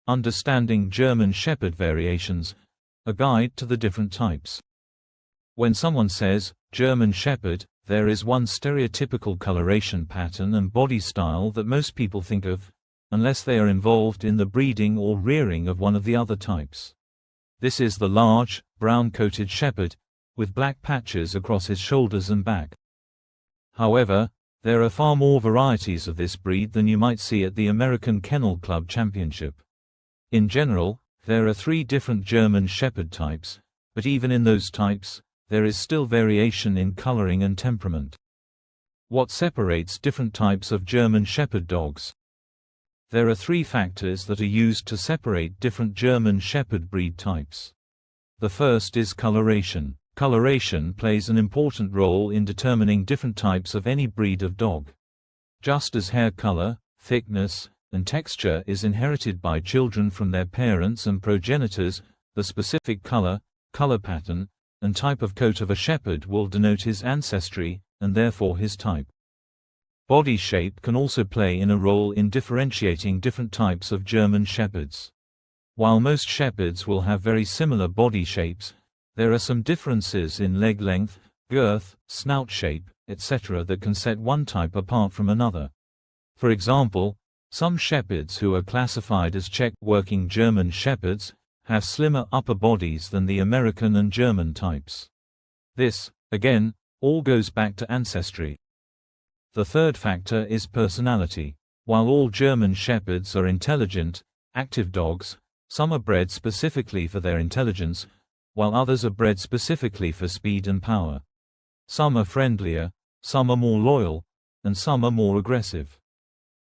Understanding German Shepherd Variations, a guide to the different types. When someone says German Shepherd, there is one stereotypical coloration pattern and body style that most people think of, unless they are involved in the breeding or rearing of one of the other types. This is the large, brown-coated shepherd, with black patches across his shoulders and back. However, there are far more varieties of this breed than you might see at the American Kennel Club Championship. In general, there are 3 different German Shepherd types, but even in those types, there is still variation in coloring and temperament. What separates different types of German Shepherd dogs? There are 3 factors that are used to separate different German Shepherd breed types. The first is coloration. Coloration plays an important role in determining different types of any breed of dog. Just as hair color, thickness, and texture is inherited by children from their parents and progenitors, the specific color pattern, and type of coat of a shepherd will denote his ancestry, and therefore his type. Body shape can also play a role in differentiating different types of German Shepherds. While most shepherds will have very similar body shapes, there are some differences in leg length, girth, snout shape, etc. that can set one type apart from another. For example, some shepherds who are classified as Czech working German shepherds have slimmer upper bodies than the American and German types. This, again, all goes back to ancestry. The third factor is personality. While all German shepherds are intelligent, active dogs, some are bred specifically for their intelligence, while others are bred specifically for speed and power. Some are friendlier, some are more loyal, and some are more aggressive.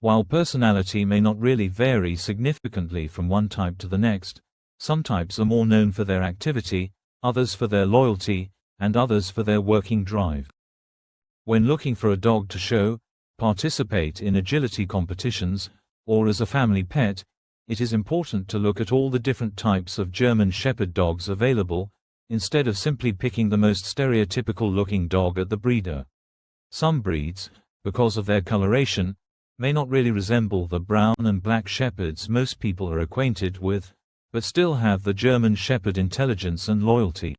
While personality may not really vary significantly from one type to the next, some types are more known for their activity, others for their loyalty, and others for their working drive. When looking for a dog to show, participate in agility competitions, or as a family pet, it is important to look at all the different types of German Shepherd dogs available, instead of simply picking the most stereotypical-looking dog at the breeder. Some breeds, because of their coloration, may not really resemble the brown and black shepherds most people are acquainted with, but still have the German Shepherd intelligence and loyalty.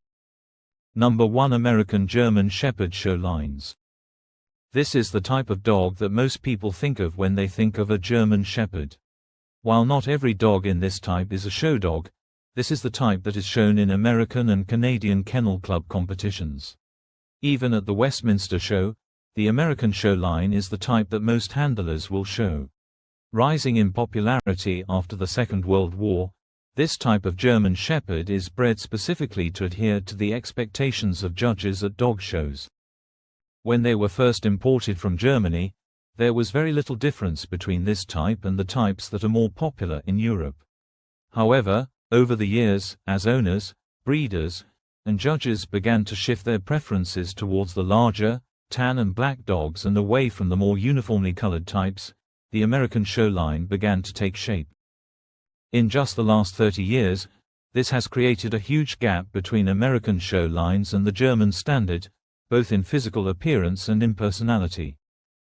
Number 1. American German Shepherd show lines. This is the type of dog that most people think of when they think of a German Shepherd. While not every dog in this type is a show dog, this is the type that is shown in American and Canadian Kennel Club competitions. Even at the Westminster Show, the American show line is the type that most handlers will show. Rising in popularity after the Second World War, this type of German Shepherd is bred specifically to adhere to the expectations of judges at dog shows. When they were first imported from Germany, there was very little difference between this type and the types that are more popular in Europe. However, over the years, as owners, breeders, and judges began to shift their preferences towards the larger, tan and black dogs and away from the more uniformly colored types, the American show line began to take shape. In just the last 30 years, this has created a huge gap between American show lines and the German standard, both in physical appearance and in personality.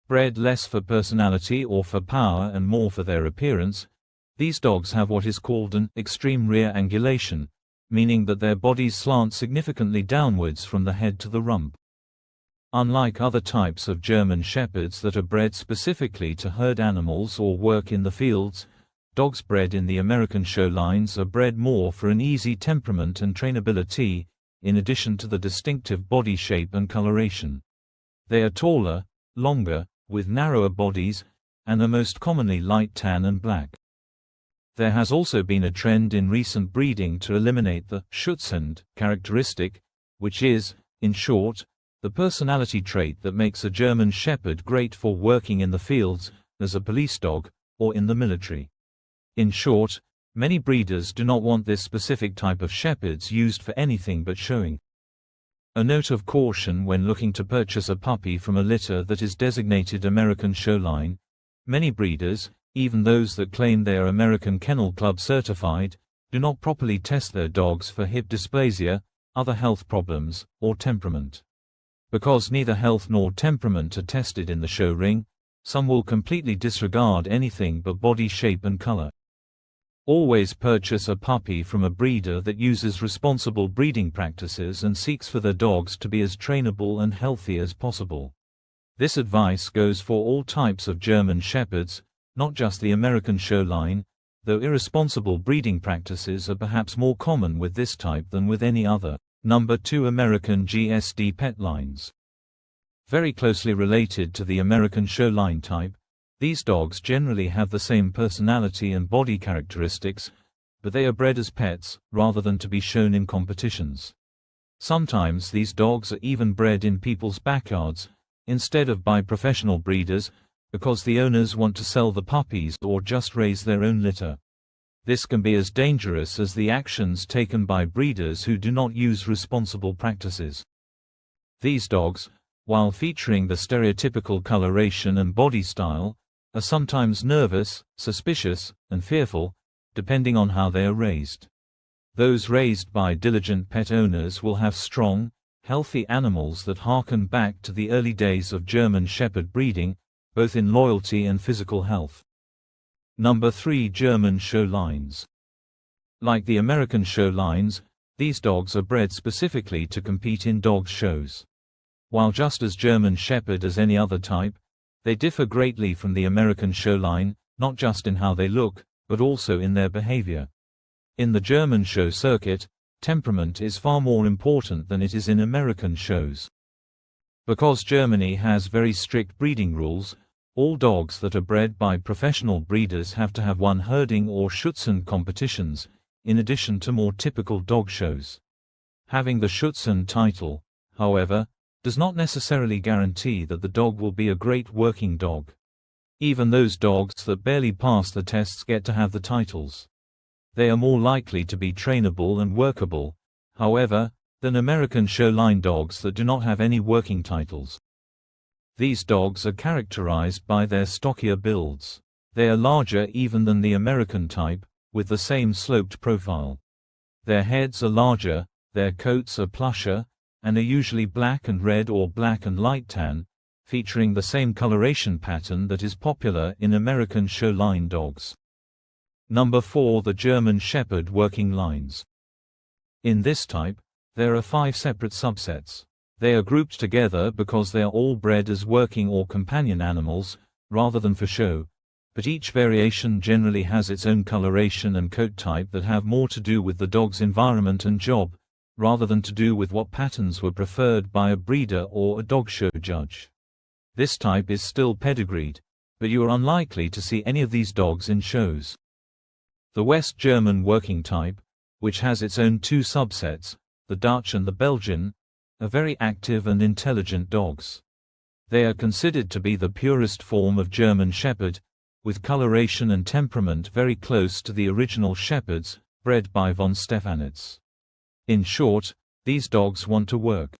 Bred less for personality or for power and more for their appearance, these dogs have what is called an extreme rear angulation, meaning that their bodies slant significantly downwards from the head to the rump. Unlike other types of German Shepherds that are bred specifically to herd animals or work in the fields, dogs bred in the American show lines are bred more for an easy temperament and trainability, in addition to the distinctive body shape and coloration. They are taller, longer, with narrower bodies, and are most commonly light tan and black. There has also been a trend in recent breeding to eliminate the Schutzhund characteristic, which is, in short, the personality trait that makes a German Shepherd great for working in the fields, as a police dog, or in the military. In short, many breeders do not want this specific type of shepherds used for anything but showing. A note of caution when looking to purchase a puppy from a litter that is designated American show line: many breeders, even those that claim they are American Kennel Club certified, do not properly test their dogs for hip dysplasia, other health problems, or temperament. Because neither health nor temperament are tested in the show ring, some will completely disregard anything but body shape and color. Always purchase a puppy from a breeder that uses responsible breeding practices and seeks for their dogs to be as trainable and healthy as possible. This advice goes for all types of German Shepherds, not just the American show line, though irresponsible breeding practices are perhaps more common with this type than with any other. Number 2, American GSD pet lines. Very closely related to the American show line type, these dogs generally have the same personality and body characteristics, but they are bred as pets, rather than to be shown in competitions. Sometimes these dogs are even bred in people's backyards, instead of by professional breeders, because the owners want to sell the puppies or just raise their own litter. This can be as dangerous as the actions taken by breeders who do not use responsible practices. These dogs, while featuring the stereotypical coloration and body style, are sometimes nervous, suspicious, and fearful, depending on how they are raised. Those raised by diligent pet owners will have strong, healthy animals that harken back to the early days of German Shepherd breeding, both in loyalty and physical health. Number 3, German show lines. Like the American show lines, these dogs are bred specifically to compete in dog shows. While just as German Shepherd as any other type, they differ greatly from the American show line, not just in how they look, but also in their behavior. In the German show circuit, temperament is far more important than it is in American shows. Because Germany has very strict breeding rules, all dogs that are bred by professional breeders have to have won herding or Schutzen competitions, in addition to more typical dog shows. Having the Schutzen title, however, does not necessarily guarantee that the dog will be a great working dog. Even those dogs that barely pass the tests get to have the titles. They are more likely to be trainable and workable, however, than American show line dogs that do not have any working titles. These dogs are characterized by their stockier builds. They are larger even than the American type, with the same sloped profile. Their heads are larger, their coats are plusher, and are usually black and red or black and light tan, featuring the same coloration pattern that is popular in American show line dogs. Number 4, the German Shepherd working lines. In this type, there are 5 separate subsets. They are grouped together because they are all bred as working or companion animals, rather than for show, but each variation generally has its own coloration and coat type that have more to do with the dog's environment and job, rather than to do with what patterns were preferred by a breeder or a dog show judge. This type is still pedigreed, but you are unlikely to see any of these dogs in shows. The West German working type, which has its own 2 subsets, the Dutch and the Belgian, are very active and intelligent dogs. They are considered to be the purest form of German Shepherd, with coloration and temperament very close to the original Shepherds, bred by von Stefanitz. In short, these dogs want to work.